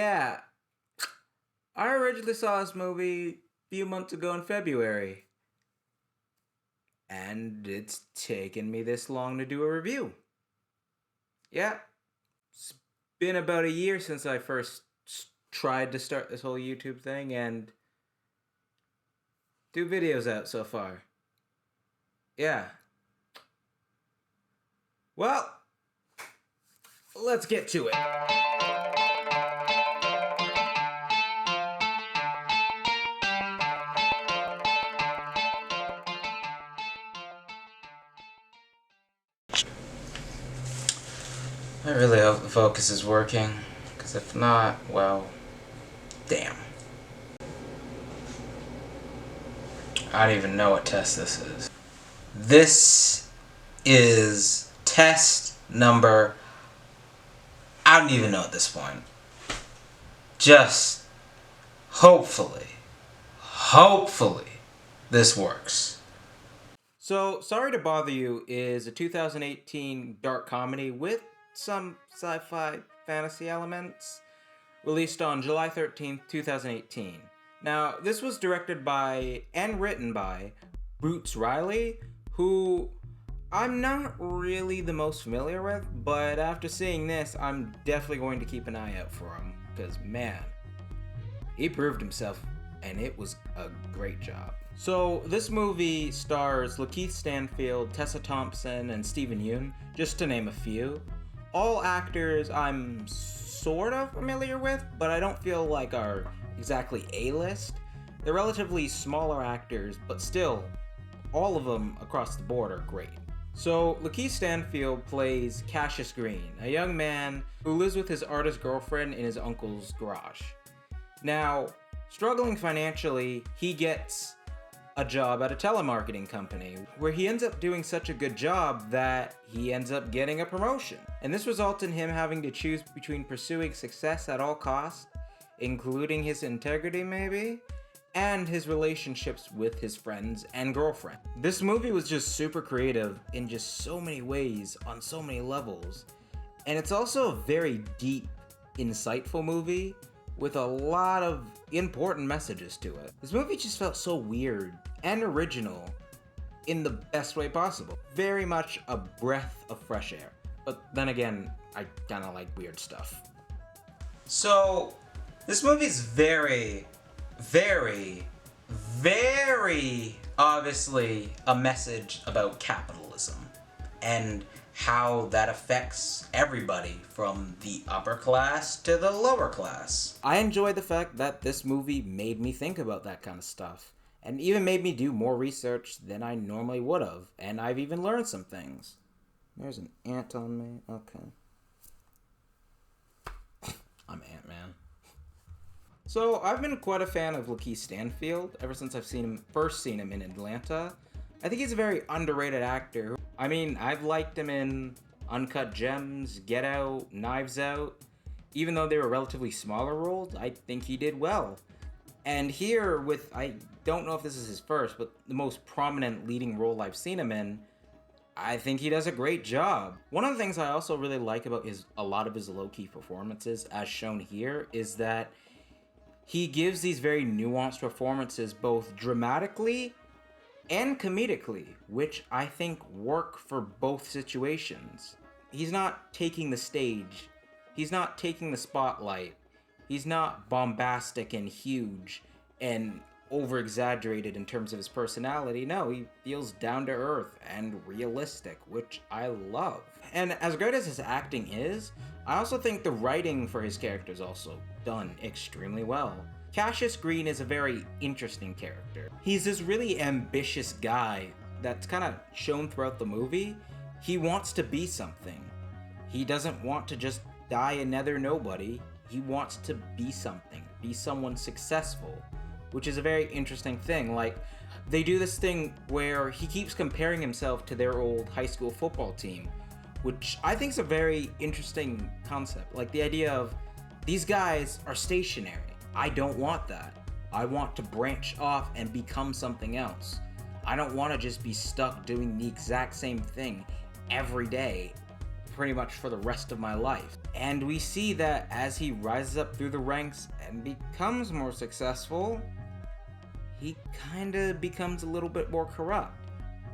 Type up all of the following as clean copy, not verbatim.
yeah, I originally saw this movie a few months ago in February, and it's taken me this long to do a review. Yeah, it's been about a year since I first tried to start this whole YouTube thing and do videos out so far. Yeah. Well, let's get to it. I really hope the focus is working, because if not, well, damn. I don't even know what test this is. This is test number, I don't even know at this point. Just hopefully this works. So, Sorry to Bother You is a 2018 dark comedy with some sci-fi fantasy elements, released on July 13th, 2018. Now, this was directed by and written by Boots Riley, who I'm not really the most familiar with, but after seeing this, I'm definitely going to keep an eye out for him, because man, he proved himself, and it was a great job. So, this movie stars Lakeith Stanfield, Tessa Thompson, and Yeun, just to name a few. All actors I'm sort of familiar with, but I don't feel like are exactly A-list. They're relatively smaller actors, but still, all of them across the board are great. So, Lakeith Stanfield plays Cassius Green, a young man who lives with his artist girlfriend in his uncle's garage. Now, struggling financially, he gets a job at a telemarketing company, where he ends up doing such a good job that he ends up getting a promotion. And this results in him having to choose between pursuing success at all costs, including his integrity maybe, and his relationships with his friends and girlfriend. This movie was just super creative in just so many ways, on so many levels. And it's also a very deep, insightful movie with a lot of important messages to it. This movie just felt so weird and original in the best way possible. Very much a breath of fresh air. But then again, I kinda like weird stuff. So, this movie's very obviously a message about capitalism and how that affects everybody from the upper class to the lower class. I enjoy the fact that this movie made me think about that kind of stuff, and even made me do more research than I normally would have, and I've even learned some things. There's an ant on me. Okay. I'm Ant-Man. So, I've been quite a fan of Lakeith Stanfield ever since I've first seen him in Atlanta. I think he's a very underrated actor. I mean, I've liked him in Uncut Gems, Get Out, Knives Out. Even though they were relatively smaller roles, I think he did well. And here, I don't know if this is his first, but the most prominent leading role I've seen him in, I think he does a great job. One of the things I also really like about a lot of his low-key performances, as shown here, is that he gives these very nuanced performances both dramatically and comedically, which I think work for both situations. He's not taking the stage. He's not taking the spotlight. He's not bombastic and huge and over-exaggerated in terms of his personality. No, he feels down-to-earth and realistic, which I love. And as great as his acting is, I also think the writing for his character is also done extremely well. Cassius Green is a very interesting character. He's this really ambitious guy that's kind of shown throughout the movie. He wants to be something. He doesn't want to just die another nobody. He wants to be something, be someone successful, which is a very interesting thing. Like, they do this thing where he keeps comparing himself to their old high school football team, which I think is a very interesting concept. Like, the idea of these guys are stationary. I don't want that. I want to branch off and become something else. I don't want to just be stuck doing the exact same thing every day pretty much for the rest of my life. And we see that as he rises up through the ranks and becomes more successful, he kinda becomes a little bit more corrupt.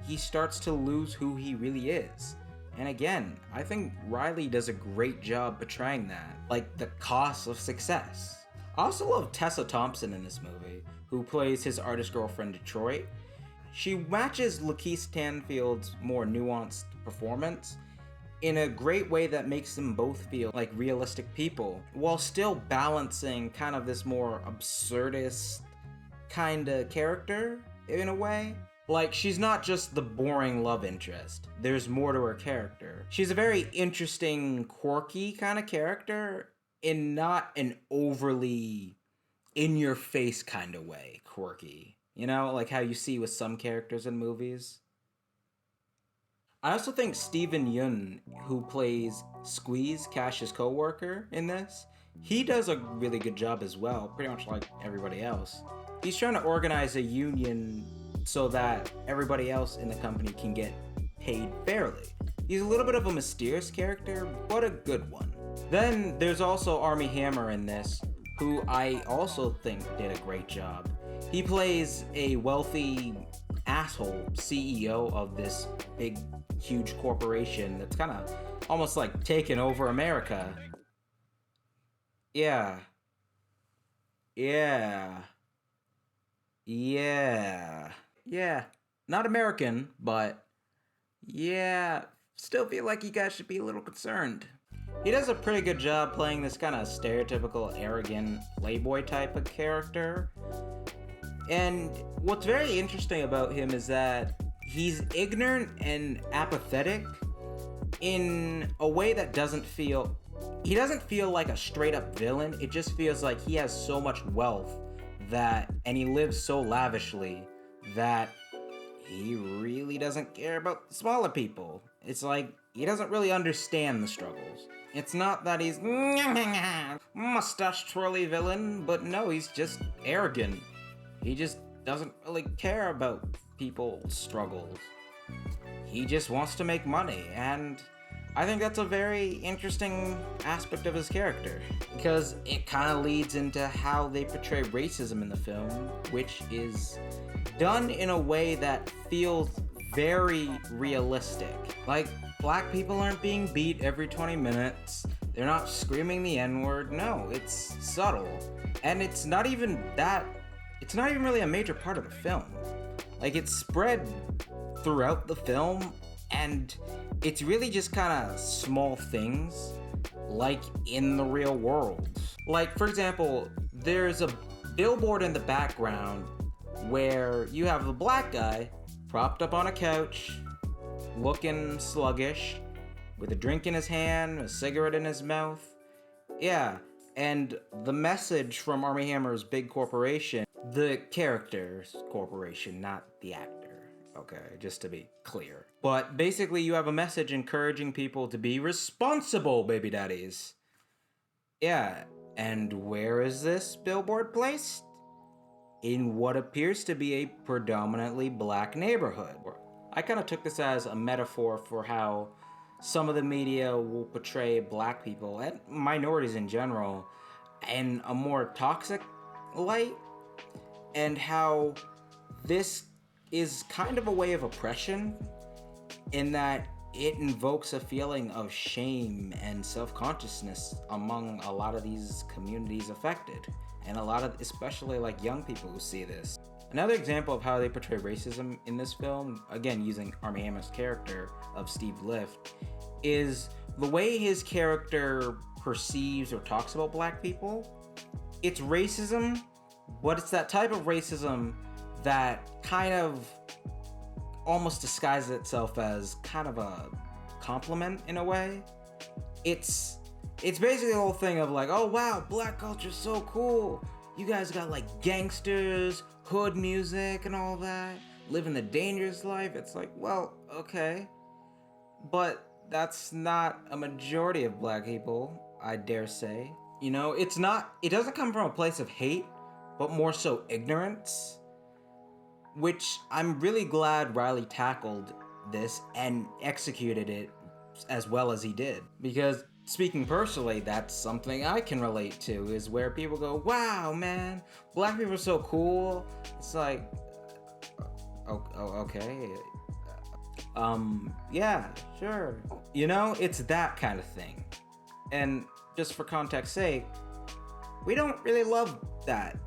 He starts to lose who he really is. And again, I think Riley does a great job portraying that, like the cost of success. I also love Tessa Thompson in this movie, who plays his artist girlfriend Detroit. She matches Lakeith Stanfield's more nuanced performance in a great way that makes them both feel like realistic people, while still balancing kind of this more absurdist kind of character in a way. Like, she's not just the boring love interest. There's more to her character. She's a very interesting, quirky kind of character in not an overly in-your-face kind of way, quirky. You know, like how you see with some characters in movies. I also think Yeun, who plays Squeeze, Cash's co-worker in this, he does a really good job as well, pretty much like everybody else. He's trying to organize a union so that everybody else in the company can get paid fairly. He's a little bit of a mysterious character, but a good one. Then there's also Armie Hammer in this, who I also think did a great job. He plays a wealthy asshole CEO of this big, huge corporation that's kind of almost like taking over America. Yeah. Not American, but yeah, still feel like you guys should be a little concerned. He does a pretty good job playing this kind of stereotypical, arrogant playboy type of character. And what's very interesting about him is that he's ignorant and apathetic in a way that he doesn't feel like a straight up villain. It just feels like he has so much wealth and he lives so lavishly that he really doesn't care about the smaller people. It's like he doesn't really understand the struggles. It's not that he's mustache twirly villain, but no, he's just arrogant. He just doesn't really care about people's struggles. He just wants to make money, and I think that's a very interesting aspect of his character, because it kind of leads into how they portray racism in the film, which is done in a way that feels very realistic. Like, black people aren't being beat every 20 minutes. They're not screaming the N-word. No, it's subtle. And it's not even really a major part of the film. Like, it's spread throughout the film, and it's really just kind of small things, like in the real world. Like, for example, there's a billboard in the background where you have a black guy propped up on a couch, looking sluggish, with a drink in his hand, a cigarette in his mouth. Yeah, and the message from Armie Hammer's big corporation, the character's corporation, not the actor. Okay, just to be clear. But basically, you have a message encouraging people to be responsible, baby daddies. Yeah, and where is this billboard placed? In what appears to be a predominantly black neighborhood. I kind of took this as a metaphor for how some of the media will portray black people, and minorities in general, in a more toxic light, and how this is kind of a way of oppression in that it invokes a feeling of shame and self-consciousness among a lot of these communities affected, and a lot of, especially like young people who see this. Another example of how they portray racism in this film, again using Armie Hammer's character of Steve Lift, is the way his character perceives or talks about black people. It's racism, but it's that type of racism that kind of almost disguises itself as kind of a compliment in a way. It's basically the whole thing of like, oh wow, black culture's so cool. You guys got like gangsters, hood music and all that, living the dangerous life. It's like, well, okay. But that's not a majority of black people, I dare say. You know, it doesn't come from a place of hate, but more so ignorance. Which I'm really glad Riley tackled this and executed it as well as he did. Because speaking personally, that's something I can relate to, is where people go, wow, man, black people are so cool. It's like, okay. Yeah, sure. You know, it's that kind of thing. And just for context's sake, we don't really love that.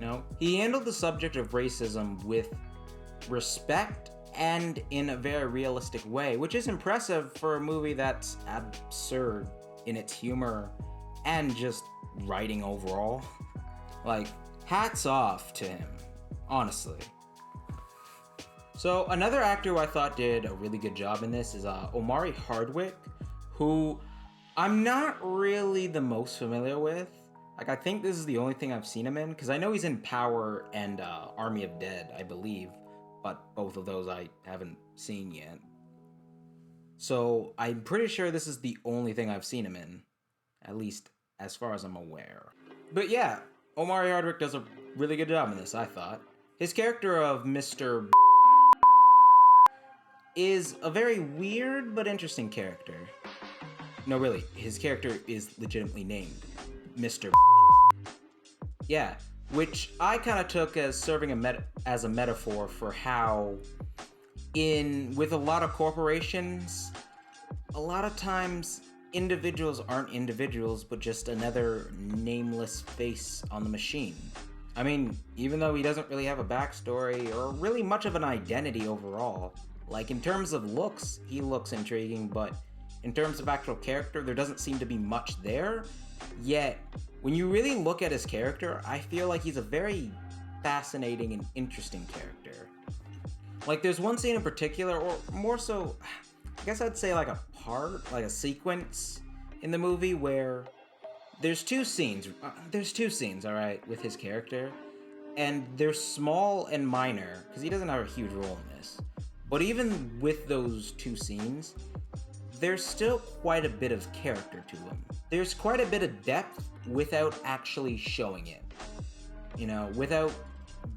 No, he handled the subject of racism with respect and in a very realistic way, which is impressive for a movie that's absurd in its humor and just writing overall. Like, hats off to him, honestly. So another actor who I thought did a really good job in this is Omari Hardwick, who I'm not really the most familiar with. Like, I think this is the only thing I've seen him in, because I know he's in Power and Army of Dead, I believe, but both of those I haven't seen yet. So I'm pretty sure this is the only thing I've seen him in, at least as far as I'm aware. But yeah, Omari Hardwick does a really good job in this, I thought. His character of Mr. is a very weird but interesting character. No, really, his character is legitimately named Mr. Yeah, which I kind of took as serving as a metaphor for how with a lot of corporations, a lot of times individuals aren't individuals, but just another nameless face on the machine. I mean, even though he doesn't really have a backstory or really much of an identity overall, like in terms of looks, he looks intriguing, but in terms of actual character, there doesn't seem to be much there. Yet, when you really look at his character, I feel like he's a very fascinating and interesting character. Like, there's one scene in particular, or more so, I guess I'd say like a part, like a sequence in the movie where there's two scenes, all right, with his character, and they're small and minor, because he doesn't have a huge role in this. But even with those two scenes, there's still quite a bit of character to him. There's quite a bit of depth without actually showing it. You know, without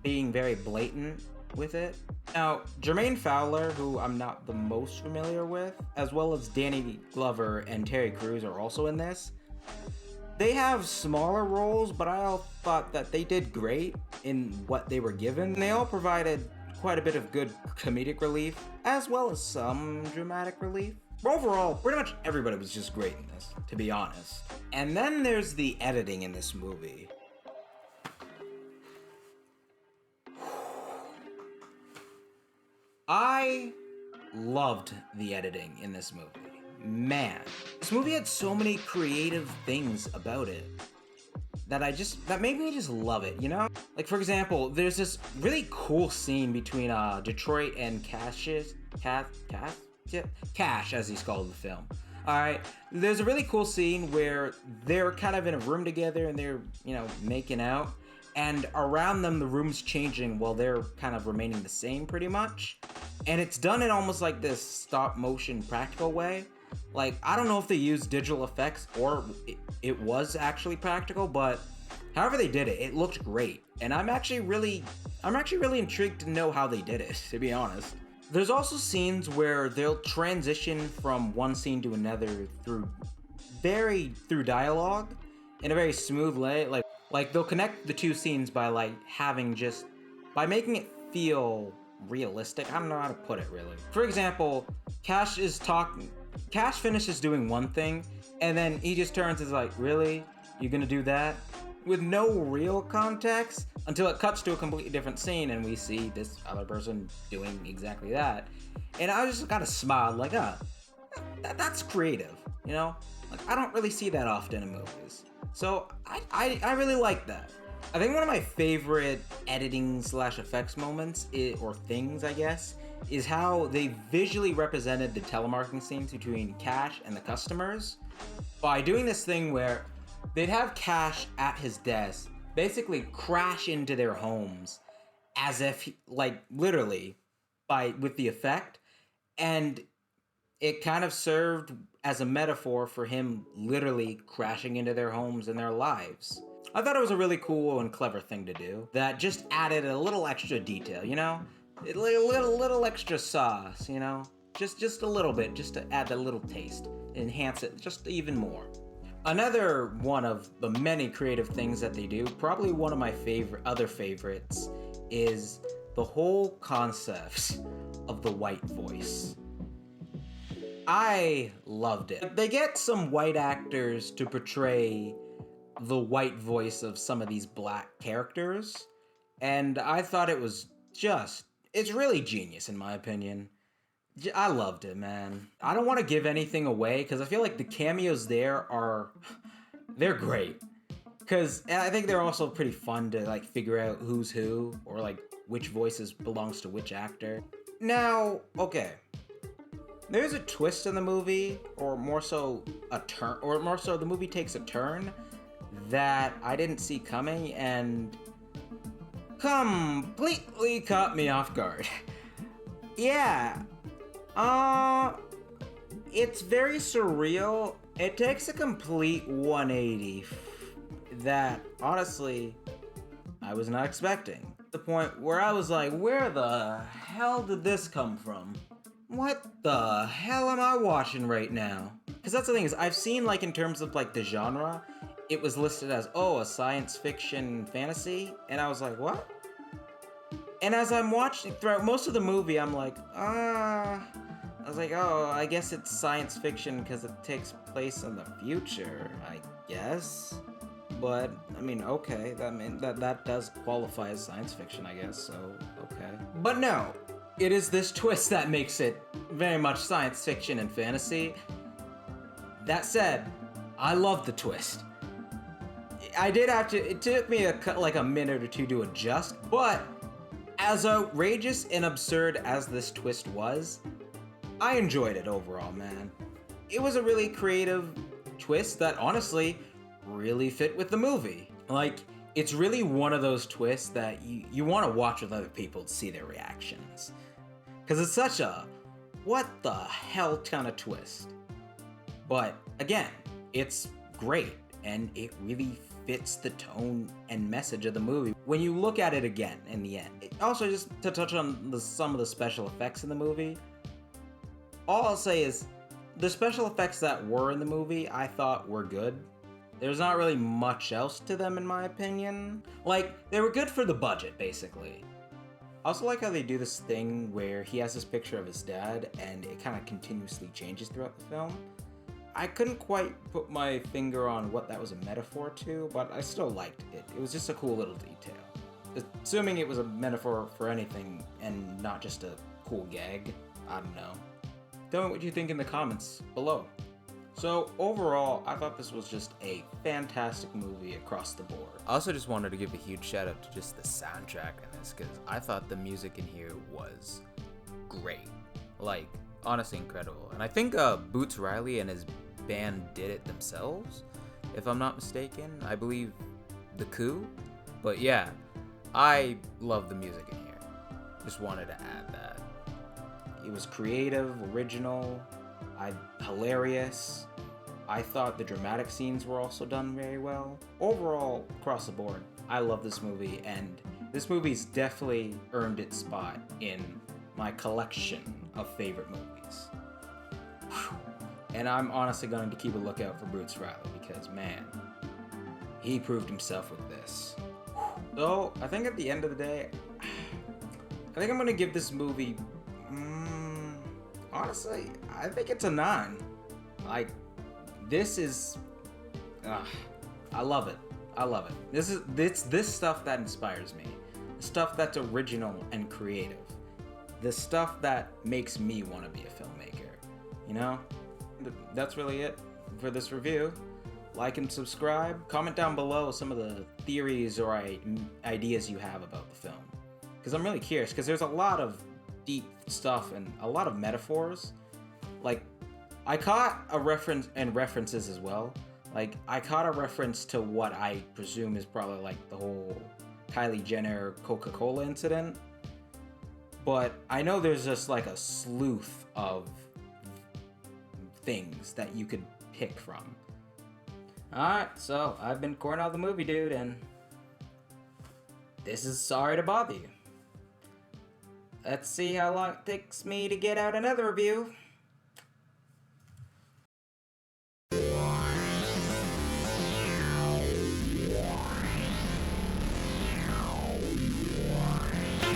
being very blatant with it. Now, Jermaine Fowler, who I'm not the most familiar with, as well as Danny Glover and Terry Crews are also in this. They have smaller roles, but I all thought that they did great in what they were given. They all provided quite a bit of good comedic relief, as well as some dramatic relief. Overall, pretty much everybody was just great in this, to be honest. And then there's the editing in this movie. I loved the editing in this movie. Man, this movie had so many creative things about it that made me just love it, you know? Like, for example, there's this really cool scene between Detroit and Cash, as he's called in the film. Alright, there's a really cool scene where they're kind of in a room together and they're, you know, making out. And around them, the room's changing while they're kind of remaining the same, pretty much. And it's done in almost like this stop-motion practical way. Like, I don't know if they used digital effects or it was actually practical, but however they did it, it looked great. And I'm actually really intrigued to know how they did it, to be honest. There's also scenes where they'll transition from one scene to another through dialogue in a very smooth way. Like they'll connect the two scenes by by making it feel realistic. I don't know how to put it really. For example, Cash finishes doing one thing, and then he just turns and is like, really? You gonna do that? With no real context, until it cuts to a completely different scene and we see this other person doing exactly that. And I just kind of smiled like, that's creative, you know? Like, I don't really see that often in movies. So I really like that. I think one of my favorite editing / effects moments, or things I guess, is how they visually represented the telemarketing scenes between Cash and the customers by doing this thing where they'd have Cash at his desk, basically crash into their homes as if, like, literally, with the effect. And it kind of served as a metaphor for him literally crashing into their homes and their lives. I thought it was a really cool and clever thing to do that just added a little extra detail, you know? A little extra sauce, you know? Just a little bit, just to add a little taste, enhance it just even more. Another one of the many creative things that they do, probably one of my other favorites, is the whole concept of the white voice. I loved it. They get some white actors to portray the white voice of some of these black characters, and I thought it was it's really genius in my opinion. I loved it, man. I don't want to give anything away because I feel like the cameos there they're great. And I think they're also pretty fun to like figure out who's who or like which voices belongs to which actor. Now, okay. There's a twist in the movie, or more so the movie takes a turn that I didn't see coming and completely caught me off guard. Yeah. It's very surreal. It takes a complete 180 that, honestly, I was not expecting. The point where I was like, where the hell did this come from? What the hell am I watching right now? Because that's the thing is, I've seen like in terms of like the genre, it was listed as, a science fiction fantasy. And I was like, what? And as I'm watching throughout most of the movie, I'm like, I was like, I guess it's science fiction because it takes place in the future, I guess. But, I mean, okay, that does qualify as science fiction, I guess, so, okay. But no, it is this twist that makes it very much science fiction and fantasy. That said, I love the twist. It took me a minute or two to adjust, but as outrageous and absurd as this twist was, I enjoyed it overall, man. It was a really creative twist that honestly really fit with the movie. Like, it's really one of those twists that you want to watch with other people to see their reactions. Because it's such a what the hell kind of twist. But again, it's great and it really fits the tone and message of the movie when you look at it again in the end. Also, just to touch on some of the special effects in the movie, all I'll say is the special effects that were in the movie I thought were good. There's not really much else to them in my opinion. Like, they were good for the budget, basically. I also like how they do this thing where he has this picture of his dad and it kind of continuously changes throughout the film. I couldn't quite put my finger on what that was a metaphor to, but I still liked it. It was just a cool little detail. Assuming it was a metaphor for anything and not just a cool gag, I don't know. Tell me what you think in the comments below. So overall, I thought this was just a fantastic movie across the board. I also just wanted to give a huge shout out to just the soundtrack in this, because I thought the music in here was great. Like, honestly incredible. And I think Boots Riley and his band did it themselves, if I'm not mistaken. I believe The Coup. But yeah, I love the music in here. Just wanted to add that. It was creative, original, hilarious. I thought the dramatic scenes were also done very well. Overall, across the board, I love this movie, and this movie's definitely earned its spot in my collection of favorite movies. And I'm honestly going to keep a lookout for Boots Riley because, man, he proved himself with this. So, I think at the end of the day, I think I'm going to give this movie, honestly, I think it's a 9. Like, this is, I love it. I love it. This stuff that inspires me. The stuff that's original and creative. The stuff that makes me want to be a filmmaker. You know? That's really it for this review. Like and subscribe. Comment down below some of the theories or ideas you have about the film. Because I'm really curious, because there's a lot of deep stuff and a lot of metaphors. Like, I caught a references as well. Like, I caught a reference to what I presume is probably like the whole Kylie Jenner Coca-Cola incident. But I know there's just like a sleuth of things that you could pick from. Alright, so I've been Cornell the Movie Dude, and this is Sorry to Bother You. Let's see how long it takes me to get out another review.